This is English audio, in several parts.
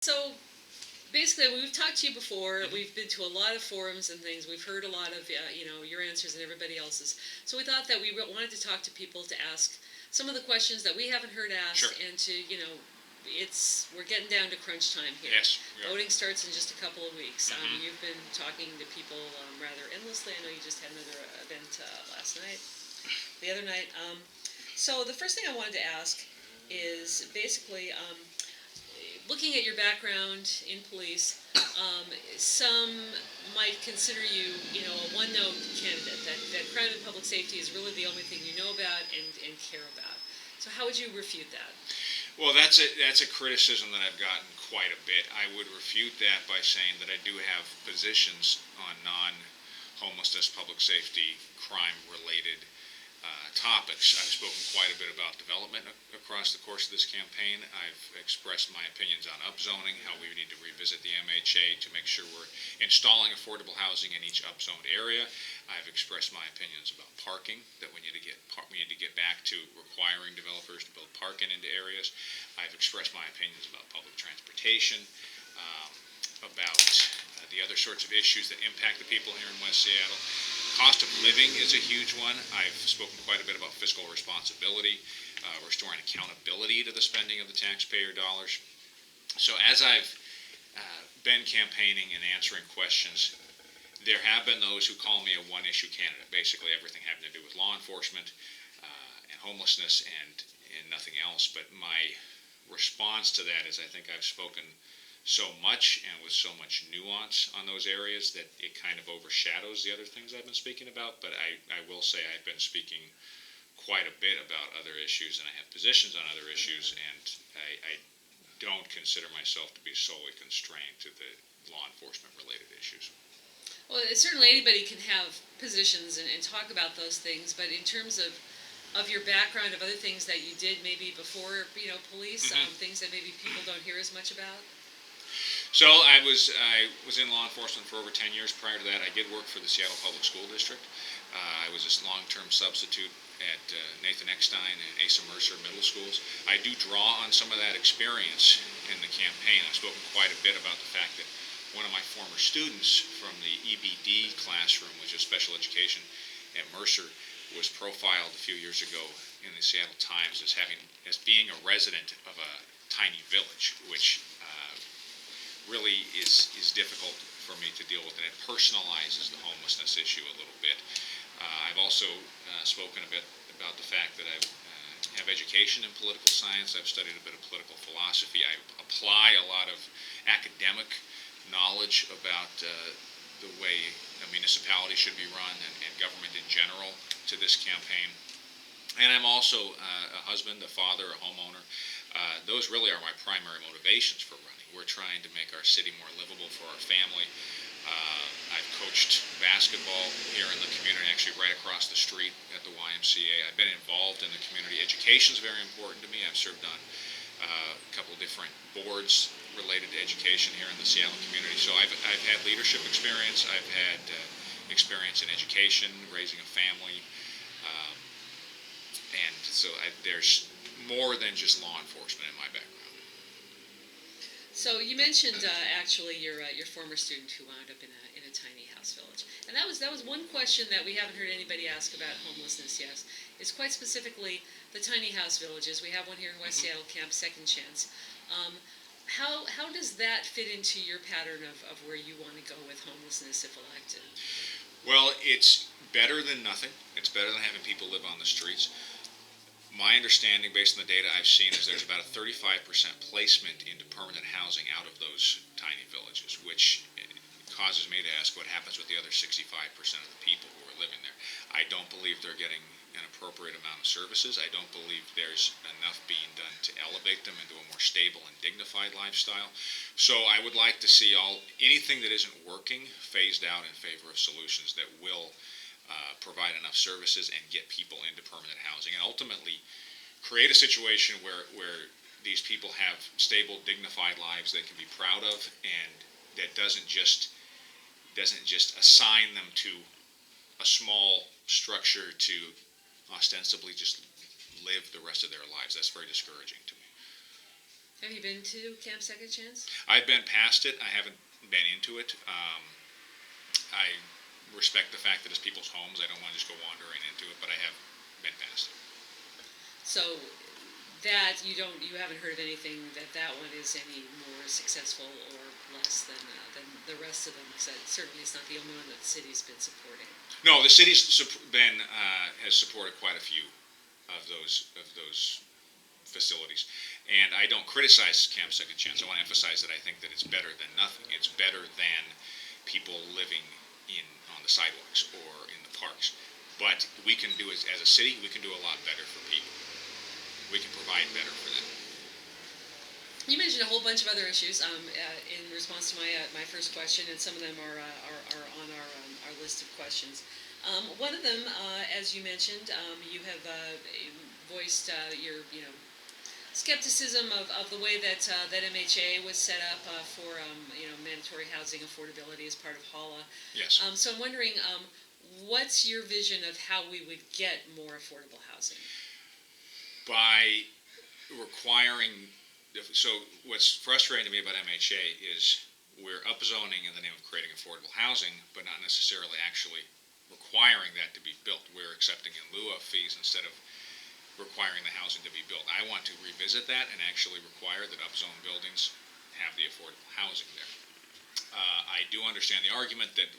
So basically, we've talked to you before. We've been to a lot of forums and things. We've heard a lot of your answers and everybody else's. So we thought that we wanted to talk to people to ask some of the questions that we haven't heard asked, Sure. and to we're getting down to crunch time here. Yes. We are. Voting starts in just a couple of weeks. Mhm. You've been talking to people rather endlessly. I know you just had another event last night, the other night. So the first thing I wanted to ask is basically looking at your background in police, some might consider you, a one-note candidate, that crime and public safety is really the only thing you know about and care about. So how would you refute that? Well, that's a criticism that I've gotten quite a bit. I would refute that by saying that I do have positions on non-homelessness, public safety, crime-related topics. I've spoken quite a bit about development across the course of this campaign. I've expressed my opinions on upzoning, how we need to revisit the MHA to make sure we're installing affordable housing in each upzoned area. I've expressed my opinions about parking, that we need to get back to requiring developers to build parking into areas. I've expressed my opinions about public transportation, about the other sorts of issues that impact the people here in West Seattle. Cost of living is a huge one. I've spoken quite a bit about fiscal responsibility, restoring accountability to the spending of the taxpayer dollars. So as I've been campaigning and answering questions, there have been those who call me a one-issue candidate, basically everything having to do with law enforcement and homelessness and nothing else. But my response to that is I think I've spoken so much and with so much nuance on those areas that it kind of overshadows the other things I've been speaking about. But I will say I've been speaking quite a bit about other issues, and I have positions on other issues, and I don't consider myself to be solely constrained to the law enforcement related issues. Well, certainly anybody can have positions and talk about those things, but in terms of your background, of other things that you did maybe before, police, things that maybe people don't hear as much about? So I was in law enforcement for over 10 years. Prior to that, I did work for the Seattle Public School District. I was a long-term substitute at Nathan Eckstein and Asa Mercer middle schools. I do draw on some of that experience in the campaign. I've spoken quite a bit about the fact that one of my former students from the EBD classroom, which is special education at Mercer, was profiled a few years ago in the Seattle Times as being a resident of a tiny village, which really is difficult for me to deal with, and it personalizes the homelessness issue a little bit. I've also spoken a bit about the fact that I have education in political science. I've studied a bit of political philosophy. I apply a lot of academic knowledge about the way a municipality should be run and government in general to this campaign. And I'm also a husband, a father, a homeowner. Those really are my primary motivations for running. We're trying to make our city more livable for our family. I've coached basketball here in the community, actually right across the street at the YMCA. I've been involved in the community. Education is very important to me. I've served on a couple of different boards related to education here in the Seattle community. So I've had leadership experience. I've had experience in education, raising a family. And so there's more than just law enforcement in my background. So you mentioned actually your former student who wound up in a tiny house village, and that was one question that we haven't heard anybody ask about homelessness yet. Is quite specifically the tiny house villages. We have one here in West Seattle, Camp Second Chance. How does that fit into your pattern of where you want to go with homelessness if elected? Well, it's better than nothing. It's better than having people live on the streets. My understanding, based on the data I've seen, is there's about a 35% placement into permanent housing out of those tiny villages, which causes me to ask what happens with the other 65% of the people who are living there. I don't believe they're getting an appropriate amount of services. I don't believe there's enough being done to elevate them into a more stable and dignified lifestyle. So I would like to see anything that isn't working phased out in favor of solutions that will provide enough services and get people into permanent housing, and ultimately create a situation where these people have stable, dignified lives they can be proud of, and that doesn't just assign them to a small structure to ostensibly just live the rest of their lives. That's very discouraging to me. Have you been to Camp Second Chance? I've been past it. I haven't been into it. I respect the fact that it's people's homes. I don't want to just go wandering into it, but I have been past it. So that you haven't heard of anything that one is any more successful or less than the rest of them, because certainly it's not the only one that the city's been supporting. No, the city's been has supported quite a few of those facilities, and I don't criticize Camp Second Chance. I want to emphasize that I think that it's better than nothing. It's better than people living on the sidewalks or in the parks. But we can do it as a city. We can do a lot better for people. We can provide better for them. You mentioned a whole bunch of other issues in response to my first question, and some of them are on our list of questions. One of them, as you mentioned, you have voiced your skepticism of the way that MHA was set up for mandatory housing affordability as part of HALA. Yes. So I'm wondering, what's your vision of how we would get more affordable housing? By requiring, so what's frustrating to me about MHA is we're upzoning in the name of creating affordable housing, but not necessarily actually requiring that to be built. We're accepting in lieu of fees instead of requiring the housing to be built. I want to revisit that and actually require that upzone buildings have the affordable housing there. I do understand the argument that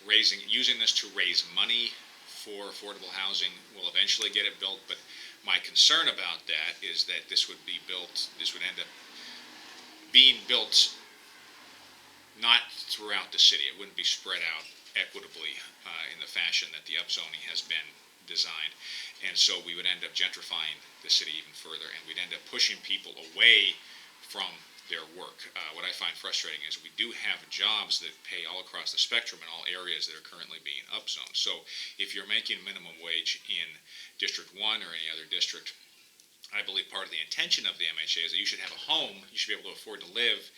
using this to raise money for affordable housing will eventually get it built, but my concern about that is that this would end up being built not throughout the city. It wouldn't be spread out equitably in the fashion that the upzoning has been designed. And so we would end up gentrifying the city even further, and we'd end up pushing people away from their work. What I find frustrating is we do have jobs that pay all across the spectrum in all areas that are currently being upzoned. So if you're making minimum wage in District 1 or any other district, I believe part of the intention of the MHA is that you should have a home, you should be able to afford to live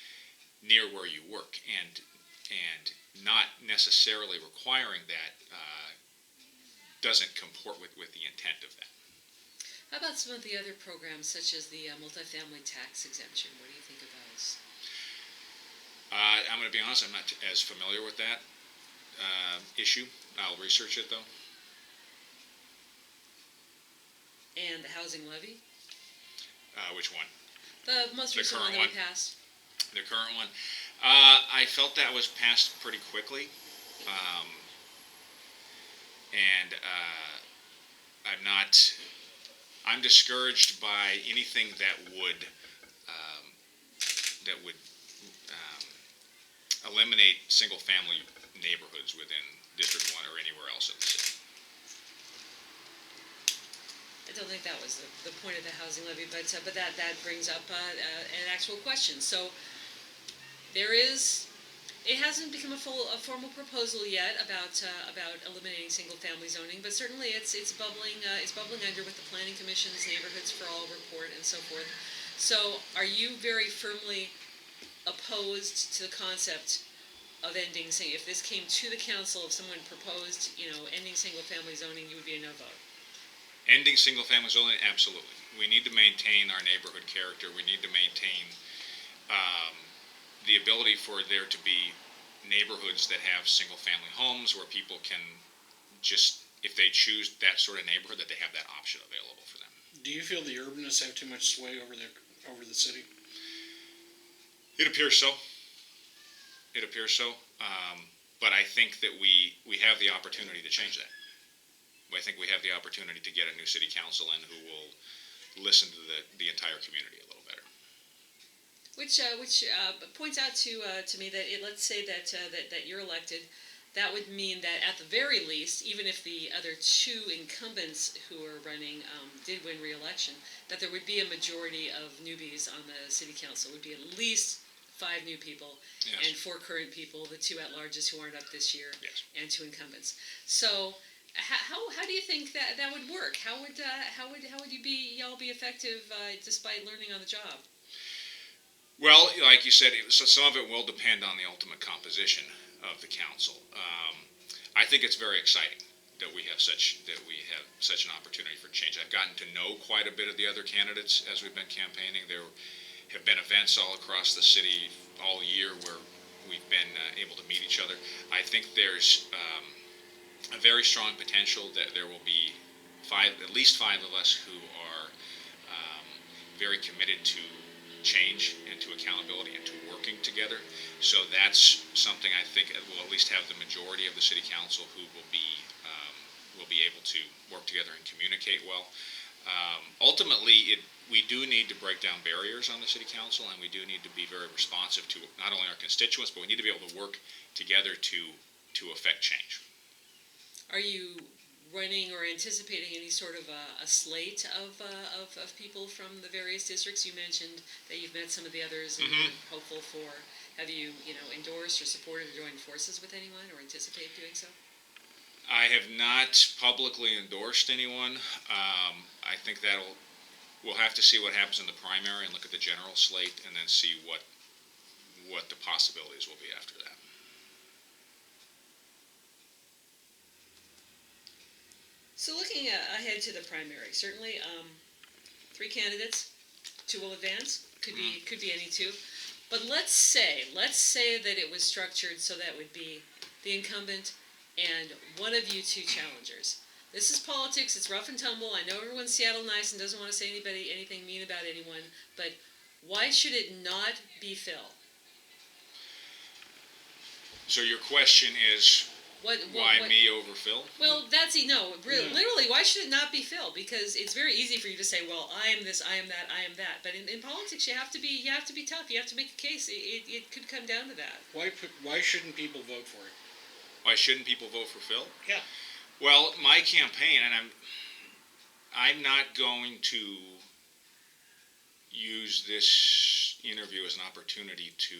near where you work, and not necessarily requiring that doesn't comport with the intent of that. How about some of the other programs, such as the multifamily tax exemption? What do you think of those? I'm going to be honest, I'm not as familiar with that issue. I'll research it, though. And the housing levy? Which one? The most recent one that we passed. The current one. I felt that was passed pretty quickly. And I'm discouraged by anything that would eliminate single-family neighborhoods within District 1 or anywhere else in the city. I don't think that was the point of the housing levy, but that brings up an actual question. So it hasn't become a formal proposal yet about eliminating single-family zoning, but certainly it's bubbling under with the Planning Commission's Neighborhoods for All report and so forth. So, are you very firmly opposed to the concept of ending? Say, if this came to the council, if someone proposed, ending single-family zoning, you would be a no vote. Ending single-family zoning, absolutely. We need to maintain our neighborhood character. We need to maintain the ability for there to be neighborhoods that have single-family homes where people can just, if they choose that sort of neighborhood, that they have that option available for them. Do you feel the urbanists have too much sway over the city? It appears so. But I think that we have the opportunity to change that. I think we have the opportunity to get a new city council in who will listen to the entire community a little better. Which points out to me that let's say that you're elected, that would mean that at the very least, even if the other two incumbents who are running did win re-election, that there would be a majority of newbies on the city council. It would be at least 5 new people, yes, and 4 current people, the 2 at-larges who aren't up this year, yes, and 2 incumbents. So how do you think that would work? How would y'all be effective despite learning on the job? Well, like you said, some of it will depend on the ultimate composition of the council. I think it's very exciting that we have such an opportunity for change. I've gotten to know quite a bit of the other candidates as we've been campaigning. have been events all across the city all year where we've been able to meet each other. I think there's a very strong potential that there will be at least five of us who are very committed to change and to accountability and to working together. So that's something I think will at least have the majority of the city council who will be able to work together and communicate well. Ultimately, we do need to break down barriers on the city council, and we do need to be very responsive to not only our constituents, but we need to be able to work together to affect change. Are you running or anticipating any sort of a slate of people from the various districts? You mentioned that you've met some of the others and been hopeful for. Have you endorsed or supported or joined forces with anyone, or anticipate doing so? I have not publicly endorsed anyone. I think we'll have to see what happens in the primary and look at the general slate and then see what the possibilities will be after that. So looking ahead to the primary, certainly 3 candidates, 2 will advance. Could be any 2. But let's say that it was structured so that would be the incumbent and one of you 2 challengers. This is politics. It's rough and tumble. I know everyone's Seattle nice and doesn't want to say anything mean about anyone, but why should it not be Phil? So your question is, why me over Phil? Well, literally, why should it not be Phil? Because it's very easy for you to say, well, I am this, I am that, I am that. But in politics, you have to be tough. You have to make a case. It could come down to that. Why shouldn't people vote for it? Why shouldn't people vote for Phil? Yeah. Well, my campaign, and I'm not going to use this interview as an opportunity to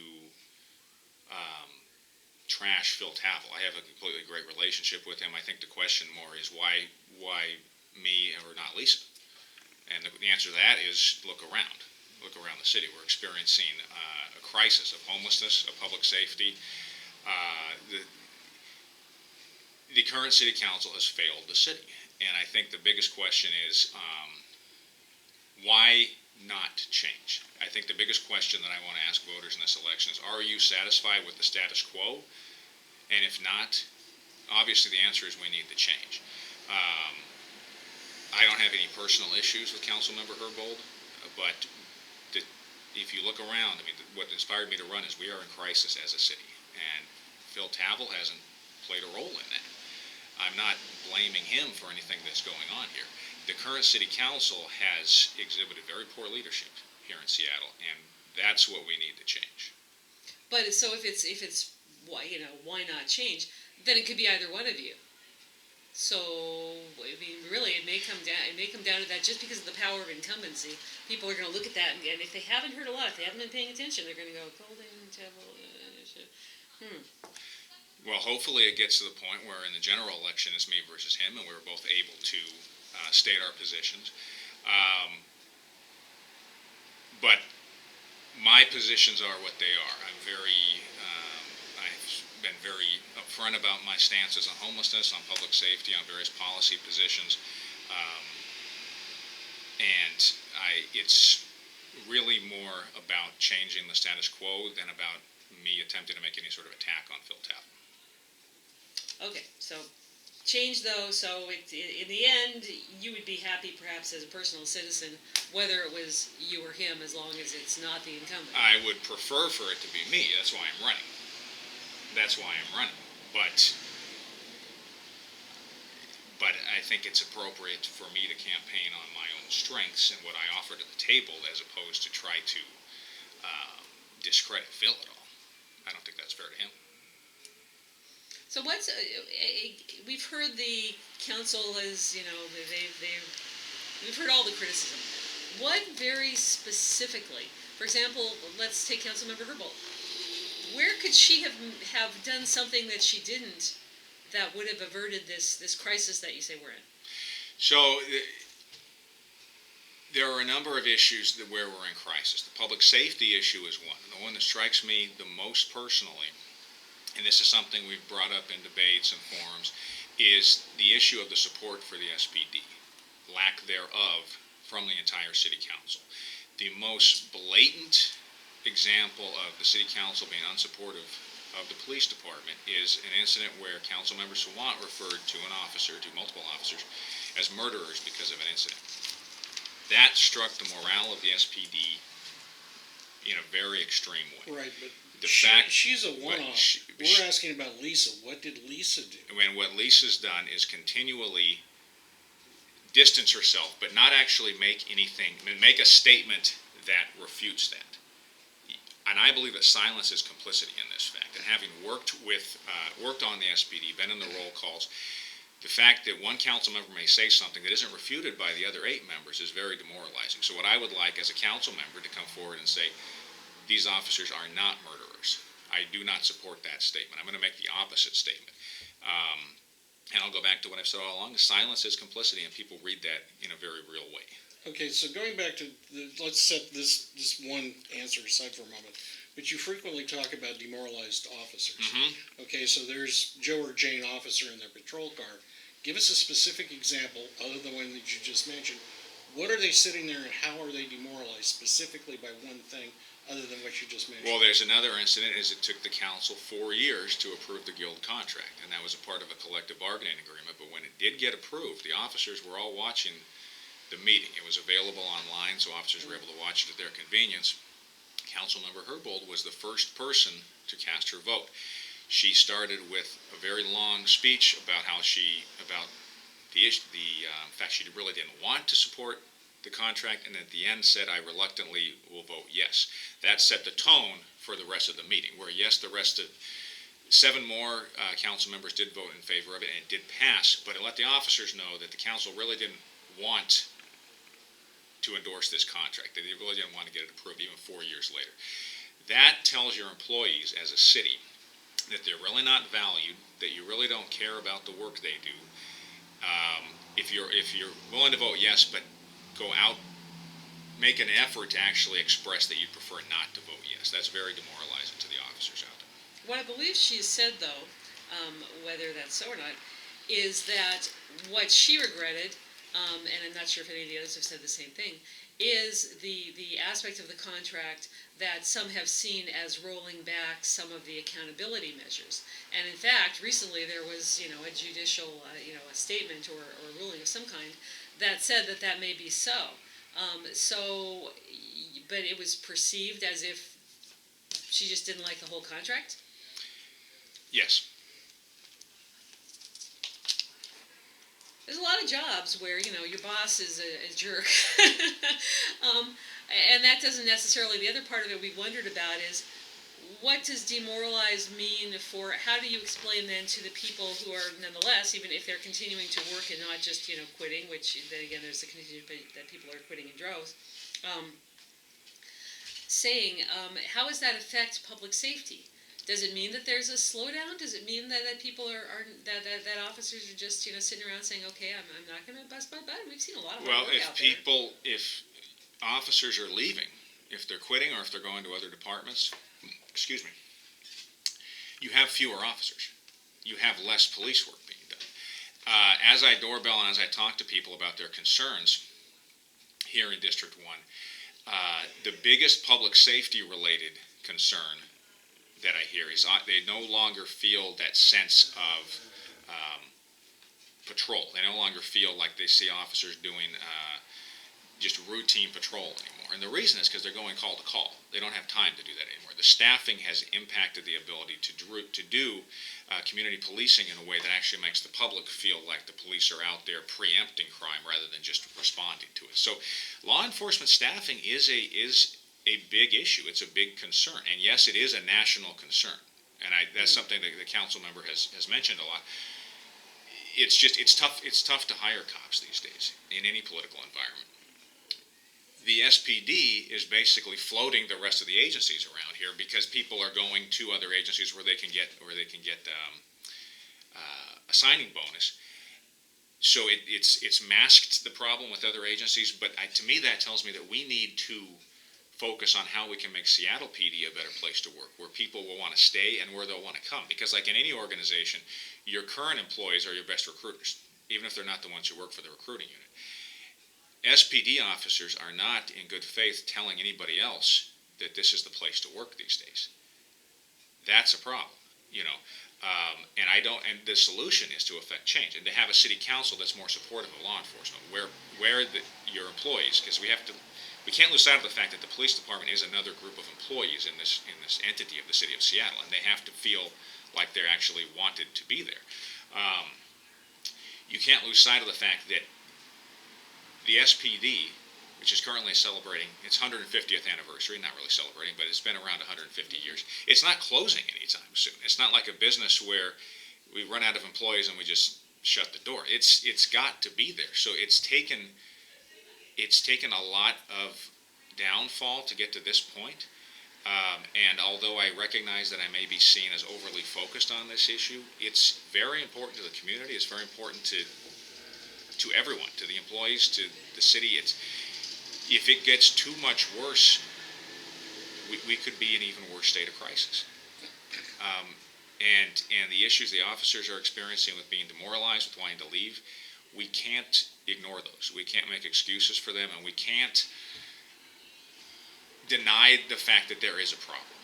trash Phil Tavel. I have a completely great relationship with him. I think the question more is why me or not Lisa? And the answer to that is look around the city. We're experiencing a crisis of homelessness, of public safety. The current city council has failed the city, and I think the biggest question is why not change? I think the biggest question that I want to ask voters in this election is, are you satisfied with the status quo? And if not, obviously the answer is we need to change. I don't have any personal issues with Councilmember Herbold, but if you look around, what inspired me to run is we are in crisis as a city, and Phil Tavel hasn't played a role in that. I'm not blaming him for anything that's going on here. The current city council has exhibited very poor leadership here in Seattle, and that's what we need to change. But so if it's why not change? Then it could be either one of you. So really, it may come down to that. Just because of the power of incumbency, people are going to look at that, and if they haven't heard a lot, if they haven't been paying attention, they're going to go Kolding, Tavel. Well, hopefully it gets to the point where in the general election it's me versus him, and we're both able to state our positions. But my positions are what they are. I've been very upfront about my stances on homelessness, on public safety, on various policy positions, and it's really more about changing the status quo than about me attempting to make any sort of attack on Phil Tavel. Okay, so change though, so in the end, you would be happy perhaps as a personal citizen, whether it was you or him, as long as it's not the incumbent. I would prefer for it to be me. That's why I'm running. But I think it's appropriate for me to campaign on my own strengths and what I offer to the table, as opposed to try to discredit Phil at all. I don't think that's fair to him. So we've heard the council has, we've heard all the criticism. What very specifically, for example, let's take Councilmember Herbold. Where could she have done something that she didn't that would have averted this crisis that you say we're in? So there are a number of issues where we're in crisis. The public safety issue is one. The one that strikes me the most personally, and this is something we've brought up in debates and forums, is the issue of the support for the SPD, lack thereof from the entire city council. the most blatant example of the city council being unsupportive of the police department is an incident where council member Sawant referred to multiple officers, as murderers because of an incident. That struck the morale of the SPD in a very extreme way. Right, but The fact she's a one-off. We're asking about Lisa. What did Lisa do? when what Lisa's done is continually distance herself, but not actually make a statement that refutes that. And I believe that silence is complicity in this fact. And having worked on the SPD, been in the roll calls, the fact that one council member may say something that isn't refuted by the other 8 members is very demoralizing. So what I would like as a council member to come forward and say, these officers are not murderers. I do not support that statement. I'm going to make the opposite statement. And I'll go back to what I've said all along. Silence is complicity, and people read that in a very real way. Okay, so going back to let's set this one answer aside for a moment. But you frequently talk about demoralized officers. Mm-hmm. Okay, so there's Joe or Jane officer in their patrol car. Give us a specific example, other than the one that you just mentioned. What are they sitting there, and how are they demoralized specifically by one thing, other than what you just mentioned? Well, there's another incident. Is it took the council 4 years to approve the guild contract, and that was a part of a collective bargaining agreement. But when it did get approved, the officers were all watching the meeting. It was available online, so officers were able to watch it at their convenience. Councilmember Herbold was the first person to cast her vote. She started with a very long speech about the fact she really didn't want to support the contract, and at the end said, I reluctantly will vote yes. That set the tone for the rest of the meeting, where yes, the rest of 7 more council members did vote in favor of it, and it did pass, but it let the officers know that the council really didn't want to endorse this contract, that they really didn't want to get it approved even 4 years later. That tells your employees as a city that they're really not valued, that you really don't care about the work they do. If you're willing to vote yes, but go out, make an effort to actually express that you prefer not to vote yes. That's very demoralizing to the officers out there. What I believe she said, though, whether that's so or not, is that what she regretted, and I'm not sure if any of the others have said the same thing, is the aspect of the contract that some have seen as rolling back some of the accountability measures. And in fact, recently there was, a judicial, a statement or a ruling of some kind that said that may be so. But it was perceived as if she just didn't like the whole contract? Yes. There's a lot of jobs where, your boss is a jerk. And that doesn't necessarily, the other part of it we wondered about is, what does demoralized mean how do you explain then to the people who are nonetheless, even if they're continuing to work and not just, quitting, which then again there's the contingent that people are quitting in droves, how does that affect public safety? Does it mean that there's a slowdown? Does it mean that people that officers are just sitting around saying, okay, I'm not going to bust my butt? We've seen a lot of well, work out there. if officers are leaving, if they're quitting or if they're going to other departments, you have fewer officers. You have less police work being done. As I doorbell and as I talk to people about their concerns here in District 1, the biggest public safety related concern that I hear is they no longer feel that sense of patrol. They no longer feel like they see officers doing just routine patrol anymore. And the reason is because they're going call to call. They don't have time to do that anymore. The staffing has impacted the ability to do community policing in a way that actually makes the public feel like the police are out there preempting crime rather than just responding to it. So law enforcement staffing is a big issue. It's a big concern. And yes, it is a national concern. And that's something that the council member has mentioned a lot. It's tough to hire cops these days in any political environment. The SPD is basically floating the rest of the agencies around here because people are going to other agencies where they can get a signing bonus. So it's masked the problem with other agencies. But to me, that tells me that we need to focus on how we can make Seattle PD a better place to work, where people will want to stay and where they'll want to come. Because like in any organization, your current employees are your best recruiters, even if they're not the ones who work for the recruiting unit. SPD officers are not in good faith telling anybody else that this is the place to work these days. That's a problem, you know. And the solution is to effect change and to have a city council that's more supportive of law enforcement, where your employees, because we can't lose sight of the fact that the police department is another group of employees in this entity of the city of Seattle, and they have to feel like they're actually wanted to be there. You can't lose sight of the fact that the SPD, which is currently celebrating its 150th anniversary, not really celebrating, but it's been around 150 years. It's not closing anytime soon. It's not like a business where we run out of employees and we just shut the door. It's got to be there. So it's taken a lot of downfall to get to this point. And although I recognize that I may be seen as overly focused on this issue, it's very important to the community. It's very important to everyone, to the employees, to the city. If it gets too much worse, we could be in an even worse state of crisis. And the issues the officers are experiencing with being demoralized, with wanting to leave, we can't ignore those. We can't make excuses for them, and we can't deny the fact that there is a problem.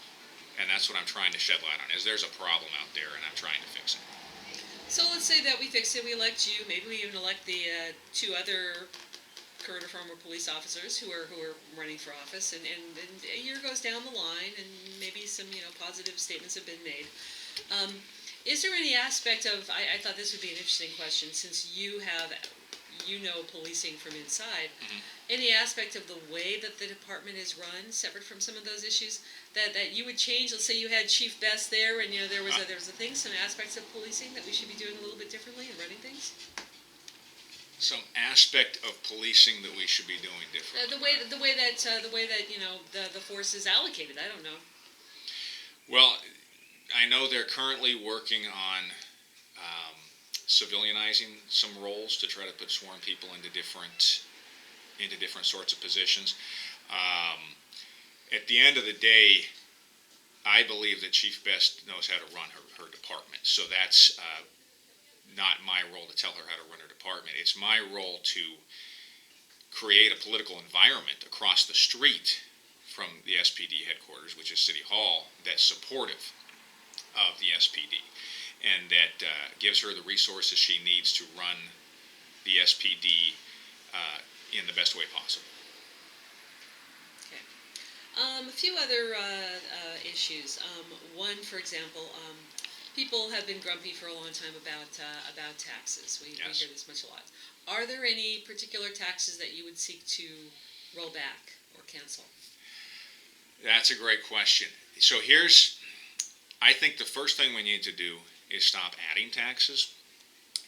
And that's what I'm trying to shed light on, is there's a problem out there, and I'm trying to fix it. So let's say that we fix it, we elect you, maybe we even elect the two other current or former police officers who are running for office, and a year goes down the line, and maybe some positive statements have been made. Is there any aspect of, I thought this would be an interesting question, since you know policing from inside, any aspect of the way that the department is run, separate from some of those issues, that you would change? Let's say you had Chief Best there, and there was a thing, some aspects of policing that we should be doing a little bit differently in running things. Some aspect of policing that we should be doing differently. The way that the force is allocated. I don't know. Well, I know they're currently working on civilianizing some roles to try to put sworn people into different sorts of positions. At the end of the day, I believe that Chief Best knows how to run her department. So that's not my role to tell her how to run her department. It's my role to create a political environment across the street from the SPD headquarters, which is City Hall, that's supportive of the SPD, and that gives her the resources she needs to run the SPD in the best way possible. Okay. A few other issues. One, for example, people have been grumpy for a long time about taxes. We hear this much a lot. Are there any particular taxes that you would seek to roll back or cancel? That's a great question. So I think the first thing we need to do is stop adding taxes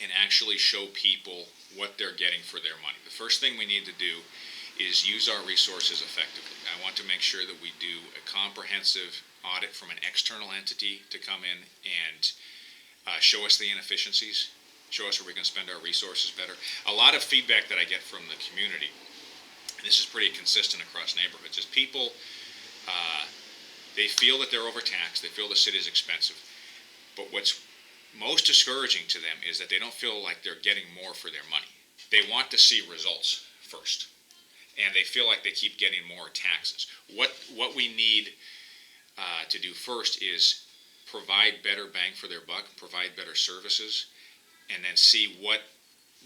and actually show people what they're getting for their money. The first thing we need to do is use our resources effectively. I want to make sure that we do a comprehensive audit from an external entity to come in and show us the inefficiencies, show us where we can spend our resources better. A lot of feedback that I get from the community, and this is pretty consistent across neighborhoods, is people, they feel that they're overtaxed, they feel the city is expensive, but what's most discouraging to them is that they don't feel like they're getting more for their money. They want to see results first, and they feel like they keep getting more taxes. What we need to do first is provide better bang for their buck, provide better services, and then see what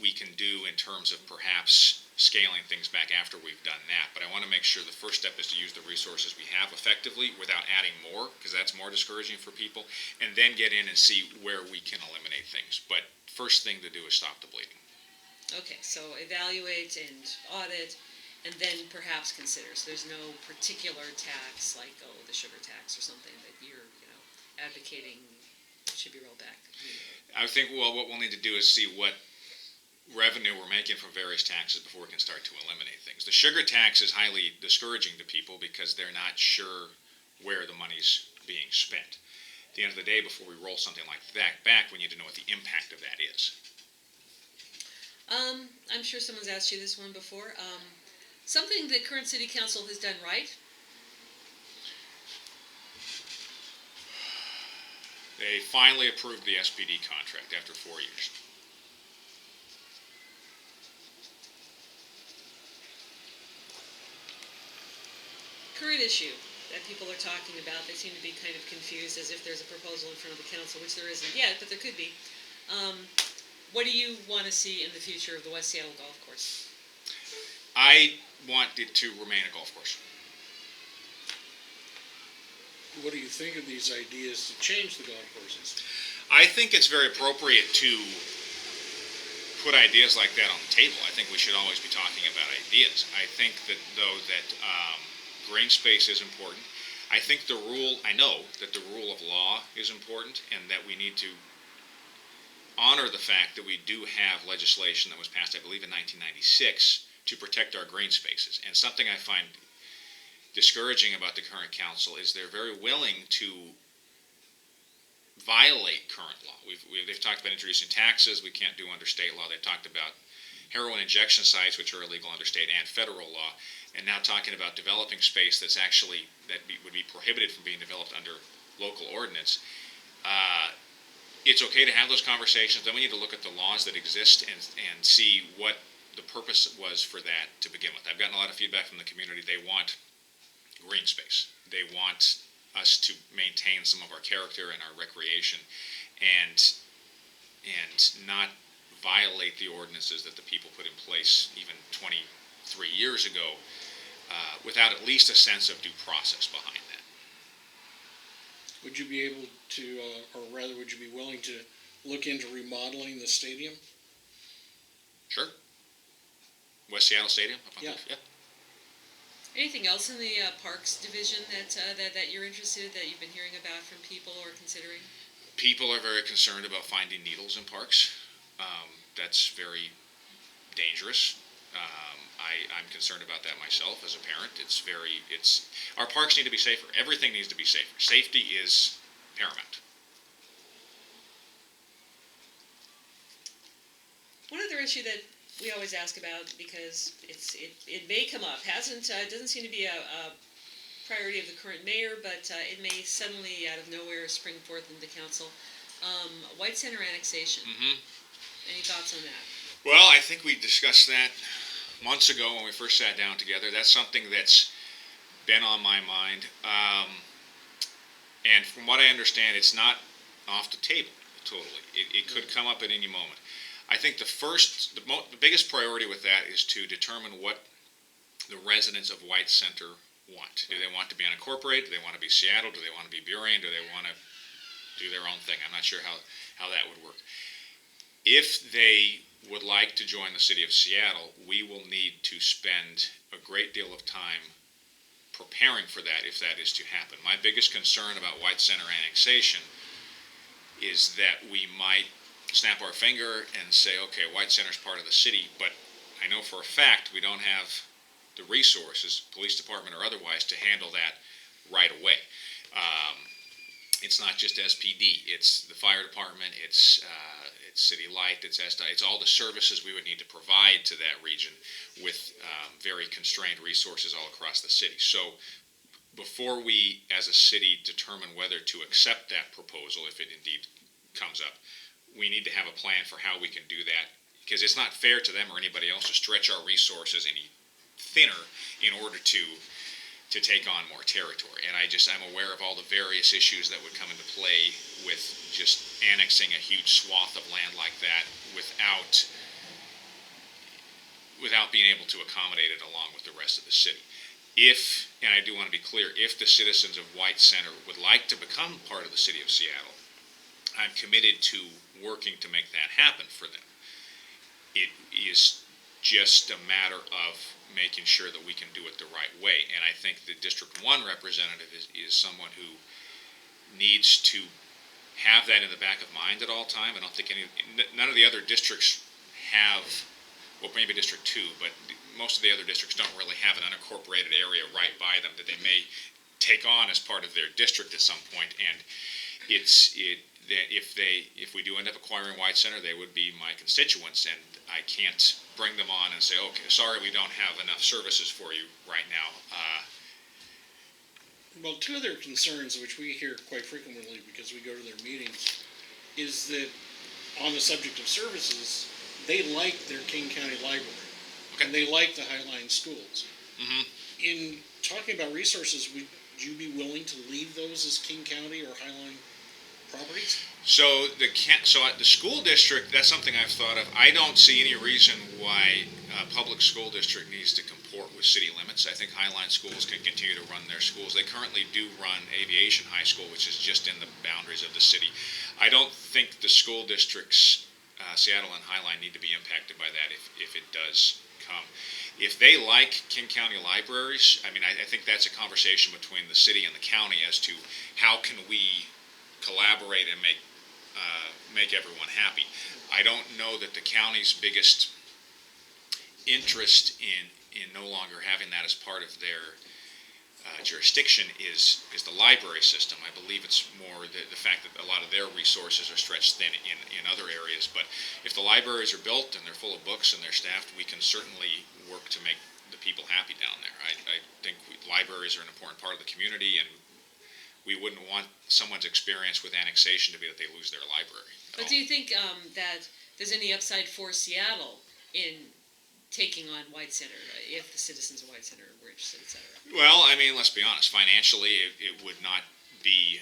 we can do in terms of perhaps scaling things back after we've done that. But I want to make sure the first step is to use the resources we have effectively without adding more, because that's more discouraging for people, and then get in and see where we can eliminate things. But first thing to do is stop the bleeding. Okay, so evaluate and audit, and then perhaps consider. So there's no particular tax like the sugar tax or something that you're advocating should be rolled back. I think what we'll need to do is see what revenue we're making from various taxes before we can start to eliminate things. The sugar tax is highly discouraging to people because they're not sure where the money's being spent. At the end of the day, before we roll something like that back, we need to know what the impact of that is. I'm sure someone's asked you this one before. Something the current city council has done right? They finally approved the SPD contract after 4 years. current issue that people are talking about, they seem to be kind of confused as if there's a proposal in front of the council, which there isn't yet, but there could be. What do you want to see in the future of the West Seattle Golf Course? I want it to remain a golf course. What do you think of these ideas to change the golf courses? I think it's very appropriate to put ideas like that on the table. I think we should always be talking about ideas. I think that, though, that green space is important. I know that the rule of law is important, and that we need to honor the fact that we do have legislation that was passed, I believe, in 1996 to protect our green spaces. And something I find discouraging about the current council is they're very willing to violate current law. They've talked about introducing taxes we can't do under state law. They've talked about heroin injection sites, which are illegal under state and federal law, and now talking about developing space that would be prohibited from being developed under local ordinance. It's okay to have those conversations. Then we need to look at the laws that exist and see what the purpose was for that to begin with. I've gotten a lot of feedback from the community. They want green space. They want us to maintain some of our character and our recreation, and not violate the ordinances that the people put in place even 23 years ago, without at least a sense of due process behind that. Would you be able to, or rather, would you be willing to look into remodeling the stadium? Sure. West Seattle Stadium? Yeah. Anything else in the Parks Division that you're interested, that you've been hearing about from people or considering? People are very concerned about finding needles in parks. That's very dangerous. I'm concerned about that myself as a parent. Our parks need to be safer. Everything needs to be safer. Safety is paramount. One other issue that we always ask about, because it may come up, it doesn't seem to be a priority of the current mayor, but it may suddenly out of nowhere spring forth into council. White Center annexation. Mm-hmm. Any thoughts on that? Well, I think we discussed that months ago when we first sat down together. That's something that's been on my mind. And from what I understand, it's not off the table totally. It could come up at any moment. I think the biggest priority with that is to determine what the residents of White Center want. Do they want to be unincorporated? Do they want to be Seattle? Do they want to be Burien? Do they want to do their own thing? I'm not sure how that would work. If they would like to join the city of Seattle, we will need to spend a great deal of time preparing for that if that is to happen. My biggest concern about White Center annexation is that we might snap our finger and say, okay, White Center's part of the city, but I know for a fact we don't have the resources, police department or otherwise, to handle that right away. It's not just SPD, it's the fire department, it's City Light, it's ESTA, it's all the services we would need to provide to that region with very constrained resources all across the city. So before we as a city determine whether to accept that proposal, if it indeed comes up, we need to have a plan for how we can do that, because it's not fair to them or anybody else to stretch our resources any thinner in order to take on more territory. And I'm aware of all the various issues that would come into play with just annexing a huge swath of land like that without being able to accommodate it along with the rest of the city. And I do want to be clear, if the citizens of White Center would like to become part of the city of Seattle, I'm committed to working to make that happen for them. It is just a matter of making sure that we can do it the right way. And I think the District 1 representative is someone who needs to have that in the back of mind at all time. I don't think none of the other districts have, well, maybe District 2, but most of the other districts don't really have an unincorporated area right by them that they may take on as part of their district at some point. And if we do end up acquiring White Center, they would be my constituents, and I can't bring them on and say, okay, sorry, we don't have enough services for you right now. Well, two other concerns which we hear quite frequently because we go to their meetings is that on the subject of services, they like their King County Library, and they like the Highline schools. Mm-hmm. In talking about resources, would you be willing to leave those as King County or Highline properties? So at the school district, that's something I've thought of. I don't see any reason why a public school district needs to comport with city limits. I think Highline schools can continue to run their schools. They currently do run Aviation High School, which is just in the boundaries of the city. I don't think the school districts, Seattle and Highline, need to be impacted by that if it does come. If they like King County libraries, I mean, I think that's a conversation between the city and the county as to how can we collaborate and make everyone happy. I don't know that the county's biggest interest in no longer having that as part of their jurisdiction is the library system. I believe it's more the fact that a lot of their resources are stretched thin in other areas. But if the libraries are built and they're full of books and they're staffed, we can certainly work to make the people happy down there. I think libraries are an important part of the community, and we wouldn't want someone's experience with annexation to be that they lose their library. But do you think that there's any upside for Seattle in taking on White Center if the citizens of White Center were interested, et cetera? Well, I mean, let's be honest. Financially, it would not be.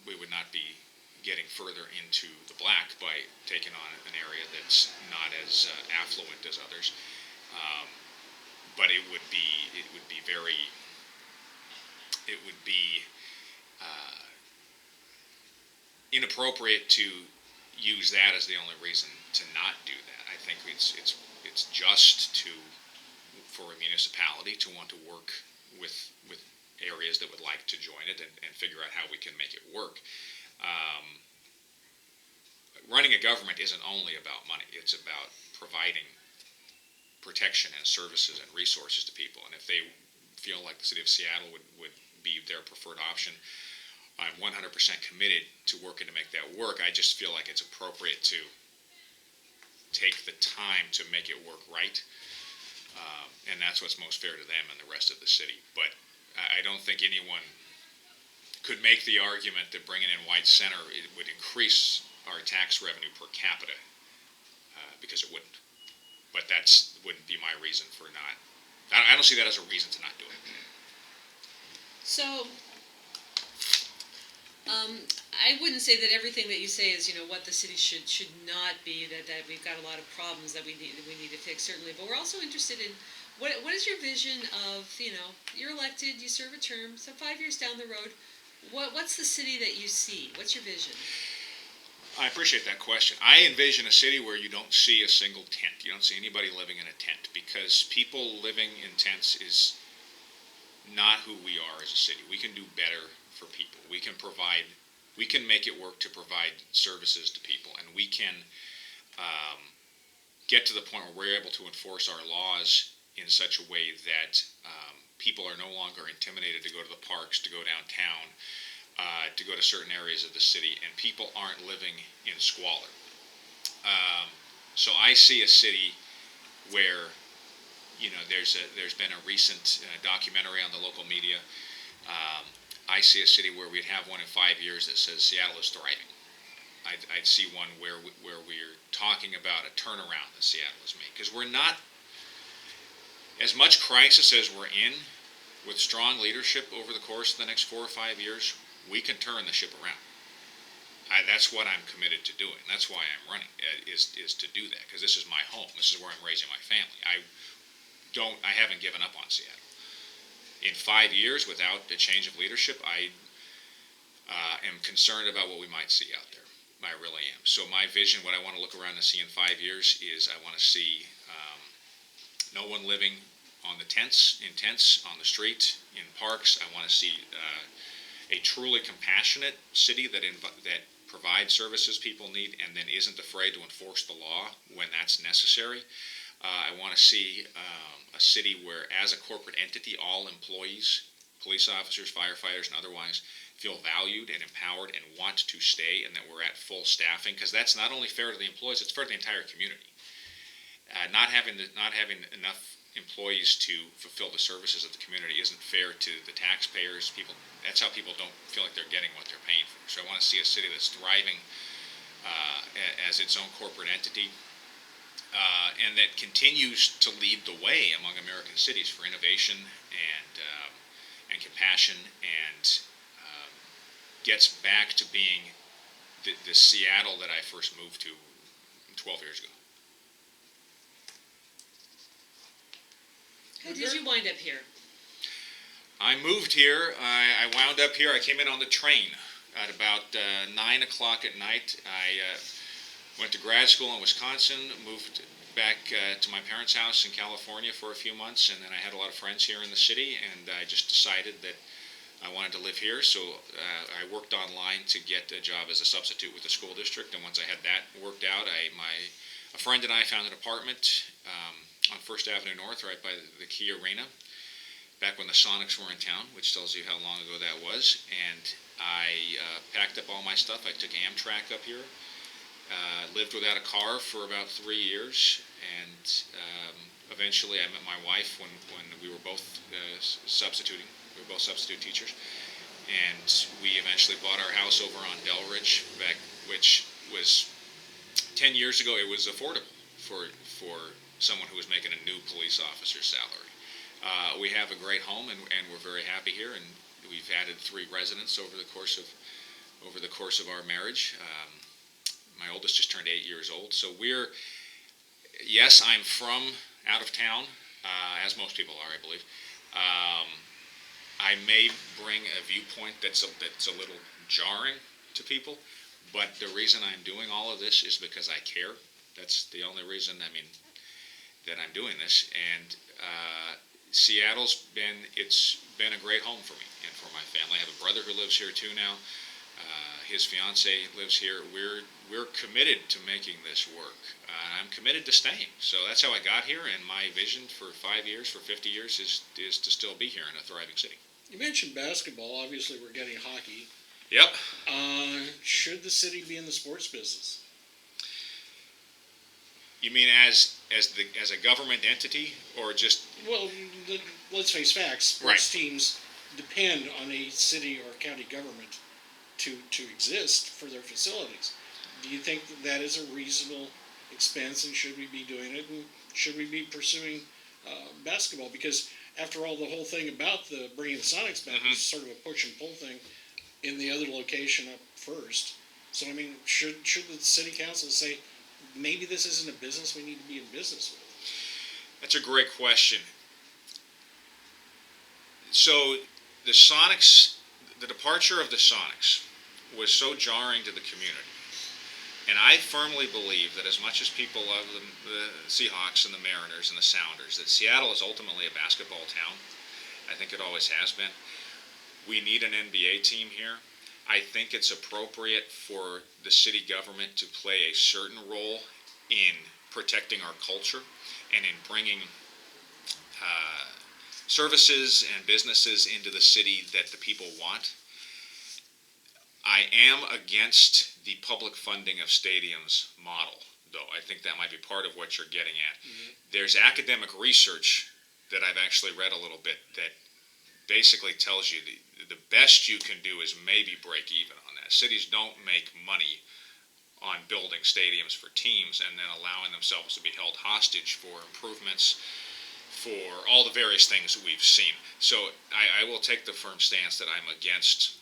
We would not be getting further into the black by taking on an area that's not as affluent as others. But it would be very. It would be inappropriate to use that as the only reason to not do that. I think it's just for a municipality to want to work with areas that would like to join it and figure out how we can make it work. Running a government isn't only about money. It's about providing protection and services and resources to people. And if they feel like the city of Seattle would be their preferred option, I'm 100% committed to working to make that work. I just feel like it's appropriate to take the time to make it work right. And that's what's most fair to them and the rest of the city. But I don't think anyone could make the argument that bringing in White Center it would increase our tax revenue per capita, because it wouldn't. But that wouldn't be my reason for not. I don't see that as a reason to not do it. So, I wouldn't say that everything that you say is, what the city should not be. That we've got a lot of problems that we need to fix, certainly. But we're also interested in what is your vision of, you're elected, you serve a term, so 5 years down the road, what's the city that you see? What's your vision? I appreciate that question. I envision a city where you don't see a single tent. You don't see anybody living in a tent, because people living in tents is not who we are as a city. We can do better for people. We can make it work to provide services to people, and we can get to the point where we're able to enforce our laws in such a way that people are no longer intimidated to go to the parks, to go downtown, to go to certain areas of the city, and people aren't living in squalor. So I see a city where, there's been a recent documentary on the local media. I see a city where we'd have one in 5 years that says Seattle is thriving. I'd see one where we're talking about a turnaround that Seattle has made, because we're not, as much crisis as we're in, with strong leadership over the course of the next 4 or 5 years, we can turn the ship around. That's what I'm committed to doing. That's why I'm running, is to do that, because this is my home. This is where I'm raising my family. I haven't given up on Seattle. In 5 years, without a change of leadership, I am concerned about what we might see out there. I really am. So my vision, what I want to look around and see in 5 years, is I want to see no one living in tents on the street, in parks. I want to see a truly compassionate city that provides services people need, and then isn't afraid to enforce the law when that's necessary. I want to see a city where, as a corporate entity, all employees, police officers, firefighters, and otherwise, feel valued and empowered and want to stay, and that we're at full staffing, because that's not only fair to the employees, it's fair to the entire community. Not having enough employees to fulfill the services of the community isn't fair to the taxpayers. That's how people don't feel like they're getting what they're paying for. So I want to see a city that's thriving as its own corporate entity, and that continues to lead the way among American cities for innovation and and compassion, and gets back to being the Seattle that I first moved to 12 years ago. How did you wind up here? I moved here. I wound up here. I came in on the train at about 9 o'clock at night. I went to grad school in Wisconsin, moved back to my parents' house in California for a few months, and then I had a lot of friends here in the city, and I just decided that I wanted to live here, so I worked online to get a job as a substitute with the school district, and once I had that worked out, a friend and I found an apartment on First Avenue North, right by the Key Arena, back when the Sonics were in town, which tells you how long ago that was, and I packed up all my stuff. I took Amtrak up here. Lived without a car for about 3 years, and eventually I met my wife when we were both substituting. We were both substitute teachers, and we eventually bought our house over on Delridge, which was 10 years ago. It was affordable for someone who was making a new police officer's salary. We have a great home, and we're very happy here, and we've added 3 residents over the course of our marriage. My oldest just turned 8 years old, so yes, I'm from out of town, as most people are, I believe. I may bring a viewpoint that's a little jarring to people, but the reason I'm doing all of this is because I care. That's the only reason, that I'm doing this, and Seattle's been a great home for me and for my family. I have a brother who lives here too now. His fiance lives here. We're committed to making this work. I'm committed to staying. So that's how I got here, and my vision for 5 years, for 50 years, is to still be here in a thriving city. You mentioned basketball. Obviously, we're getting hockey. Yep. Should the city be in the sports business? You mean as a government entity, or just? Well, let's face facts. Sports teams depend on a city or county government to exist for their facilities. Do you think that is a reasonable expense, and should we be doing it, and should we be pursuing basketball? Because after all, the whole thing about bringing the Sonics back is sort of a push and pull thing in the other location up first. So I mean, should the city council say, maybe this isn't a business we need to be in business with? That's a great question. So the Sonics, the departure of the Sonics was so jarring to the community. And I firmly believe that as much as people love the Seahawks and the Mariners and the Sounders, that Seattle is ultimately a basketball town. I think it always has been. We need an NBA team here. I think it's appropriate for the city government to play a certain role in protecting our culture and in bringing services and businesses into the city that the people want. I am against the public funding of stadiums model, though. I think that might be part of what you're getting at. Mm-hmm. There's academic research that I've actually read a little bit that basically tells you the best you can do is maybe break even on that. Cities don't make money on building stadiums for teams and then allowing themselves to be held hostage for improvements, for all the various things that we've seen. So I will take the firm stance that I'm against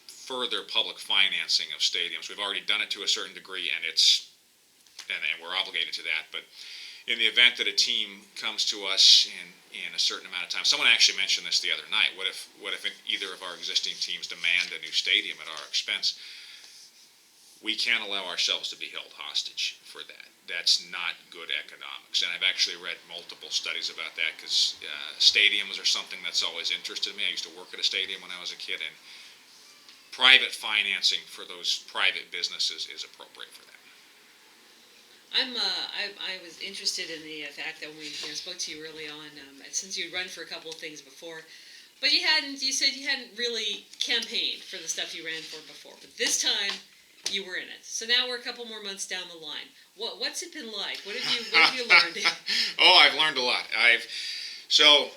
further public financing of stadiums. We've already done it to a certain degree, and we're obligated to that. But in the event that a team comes to us in a certain amount of time, someone actually mentioned this the other night. What if either of our existing teams demand a new stadium at our expense? We can't allow ourselves to be held hostage for that. That's not good economics. And I've actually read multiple studies about that, because stadiums are something that's always interested me. I used to work at a stadium when I was a kid, and private financing for those private businesses is appropriate for that. I was interested in the fact that when we spoke to you early on, since you'd run for a couple of things before, but you said you hadn't really campaigned for the stuff you ran for before, but this time you were in it. So now we're a couple more months down the line. What's it been like? What have you learned? Oh, I've learned a lot. So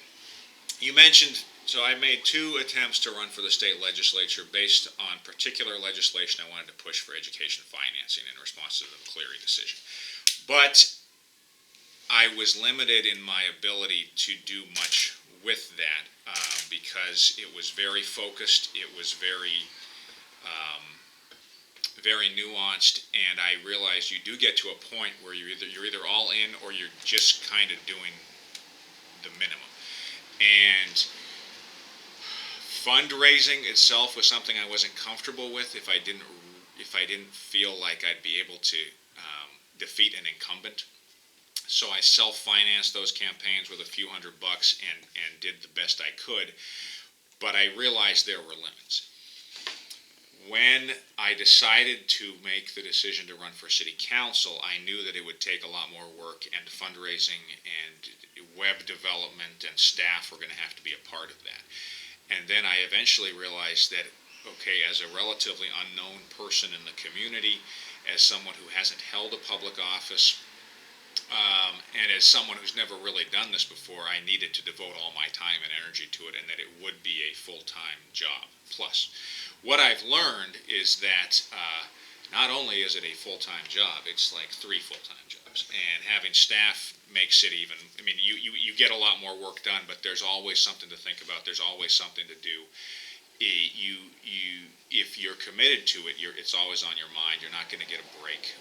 you mentioned. So I made 2 attempts to run for the state legislature based on particular legislation I wanted to push for education financing in response to the McCleary decision. But I was limited in my ability to do much with that because it was very focused. It was very very nuanced, and I realized you do get to a point where you're either all in or you're just kind of doing the minimum. And fundraising itself was something I wasn't comfortable with if I didn't feel like I'd be able to defeat an incumbent. So I self-financed those campaigns with a few $100 and did the best I could. But I realized there were limits. When I decided to make the decision to run for city council, I knew that it would take a lot more work, and fundraising and web development and staff were going to have to be a part of that. And then I eventually realized that, okay, as a relatively unknown person in the community, as someone who hasn't held a public office, and as someone who's never really done this before, I needed to devote all my time and energy to it, and that it would be a full-time job. Plus, what I've learned is that not only is it a full-time job, it's like 3 full-time jobs. And having staff makes it even, I mean, you get a lot more work done, but there's always something to think about. There's always something to do. If you're committed to it, it's always on your mind. You're not going to get a break.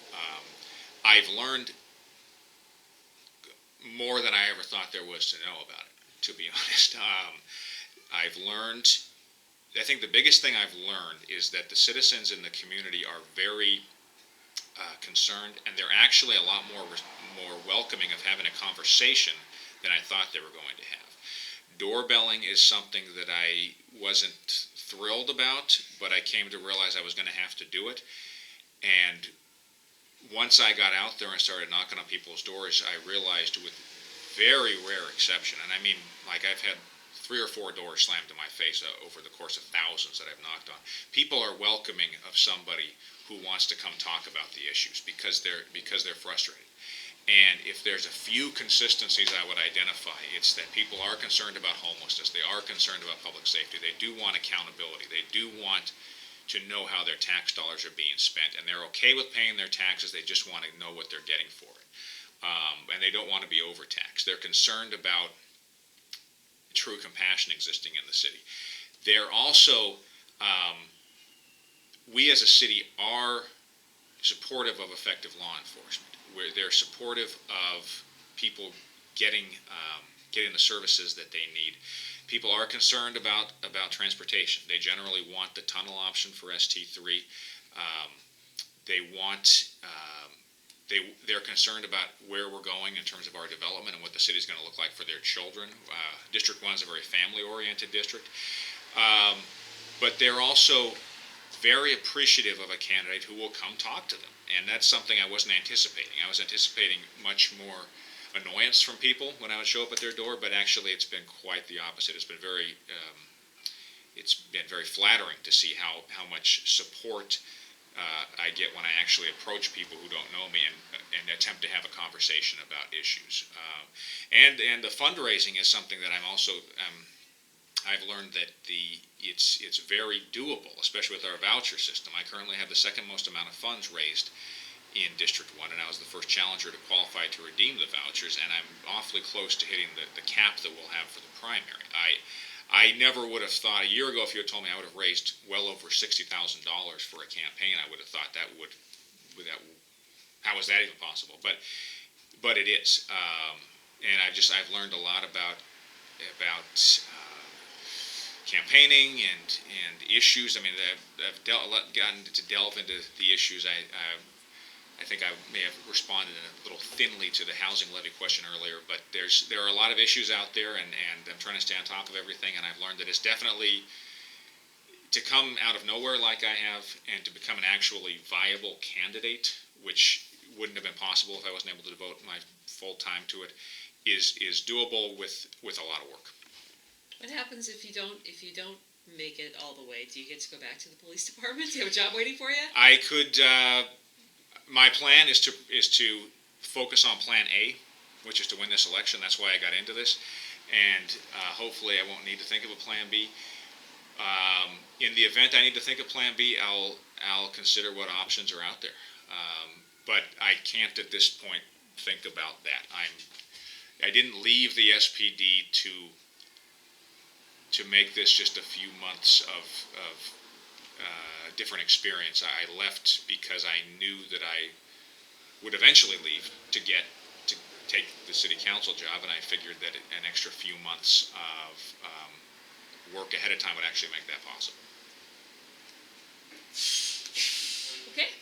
I've learned more than I ever thought there was to know about it, to be honest. I think the biggest thing I've learned is that the citizens in the community are very concerned, and they're actually a lot more welcoming of having a conversation than I thought they were going to have. Doorbelling is something that I wasn't thrilled about, but I came to realize I was going to have to do it. And once I got out there and started knocking on people's doors, I realized, with very rare exception, and I mean, like, I've had 3 or 4 doors slammed in my face over the course of thousands that I've knocked on. People are welcoming of somebody who wants to come talk about the issues because they're frustrated. And if there's a few consistencies I would identify, it's that people are concerned about homelessness. They are concerned about public safety. They do want accountability. They do want to know how their tax dollars are being spent. And they're okay with paying their taxes. They just want to know what they're getting for it. And they don't want to be overtaxed. They're concerned about true compassion existing in the city. They're also, we as a city are supportive of effective law enforcement. They're supportive of people getting the services that they need. People are concerned about transportation. They generally want the tunnel option for ST3. They're concerned about where we're going in terms of our development and what the city's going to look like for their children. District 1 is a very family-oriented district. But they're also very appreciative of a candidate who will come talk to them. And that's something I wasn't anticipating. I was anticipating much more annoyance from people when I would show up at their door, but actually it's been quite the opposite. It's been very flattering to see how much support I get when I actually approach people who don't know me and attempt to have a conversation about issues. And the fundraising is something that I've learned that it's very doable, especially with our voucher system. I currently have the second most amount of funds raised in District 1, and I was the first challenger to qualify to redeem the vouchers, and I'm awfully close to hitting the cap that we'll have for the primary. I never would have thought, a year ago, if you had told me I would have raised well over $60,000 for a campaign, I would have thought how was that even possible? But it is, and I've learned a lot about campaigning and issues. I mean, I've gotten to delve into the issues. I think I may have responded a little thinly to the housing levy question earlier, but there are a lot of issues out there, and I'm trying to stay on top of everything, and I've learned that it's definitely, to come out of nowhere like I have and to become an actually viable candidate, which wouldn't have been possible if I wasn't able to devote my full time to it, is doable with a lot of work. What happens if you don't make it all the way? Do you get to go back to the police department? Do you have a job waiting for you? I could. My plan is to focus on Plan A, which is to win this election. That's why I got into this, and hopefully I won't need to think of a Plan B. In the event I need to think of Plan B, I'll consider what options are out there. But I can't at this point think about that. I didn't leave the SPD to to make this just a few months of different experience. I left because I knew that I would eventually leave to take the city council job, and I figured that an extra few months of work ahead of time would actually make that possible. Okay,